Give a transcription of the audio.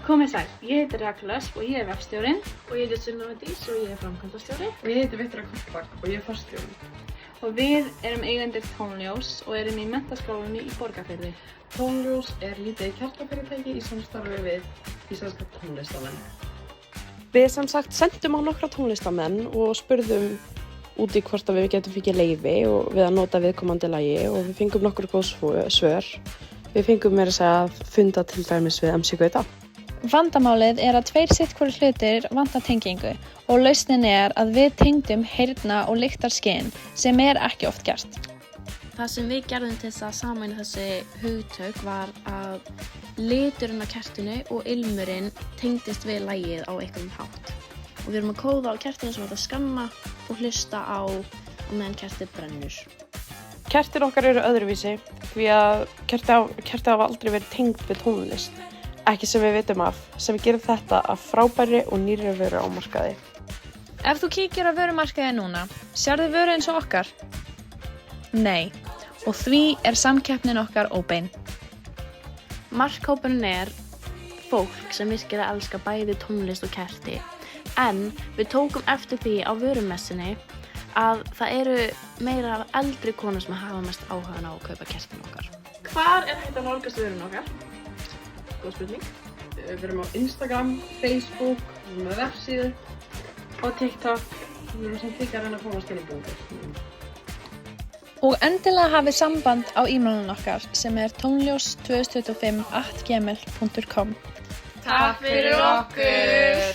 Komið sæl, ég heiti Rakelös og ég vefstjórinn. Og ég heiti Sunna Dís og ég framkvæmdastjóri. Og ég heiti Viktoría Kortbak og ég forstjóri. Og við erum eigendur Tónljós og erum í menntaskólanum í Borgarfirði. Tónljós lítið kjarnafyrirtæki í samstarfi við íslenska tónlistamenn. Við sem sagt sendum á nokkra tónlistamenn og spurðum út í hvort að við getum fikið leyfi og við að nota viðkomandi lagi og við fengum nokkur góð svör. Við fengum meira að segja að funda til dæmis við MC Gauta. Vandamálið er að tveir sittvorir hlutir vanta tengingu og lausnin er að við tengdum heyrna- og lyktarskyn sem er ekki oft gert. Það sem við gerðum til þess að sameina þessi hugtök var að liturinn á kertinu og ilmurinn tengdist við lagið á einhverjum hátt. Og við erum að kóða á kertinu sem við ætlum að skanna og hlusta á meðan kertið brennur. Kertin okkar eru öðruvísi því að kerti hafa aldrei verið tengd við tónlist. Ekki sem við vitum af, sem gerir þetta af frábæri og nýrri vöru á markaði. Ef þú kíkir á vörumarkaði núna, sérðu vöru eins og okkar? Nei, og því er samkeppnin okkar óbein. Markhópurinn er fólk sem virkilega elskar bæði tónlist og kerti. En við tókum eftir því á vörumessunni að það eru meira af eldri konur sem hafa mest áhuga á að kaupa kertin okkar. Hvar hægt að nálgast vörun okkar? Góð spurning. Við erum á Instagram, Facebook, við erum á vefsíðu Og TikTok. við erum samt líka að reyna að komast inn í búið. Og endilega hafið samband á e-mailun okkar sem er tónljós2025@gmail.com. Takk fyrir okkur!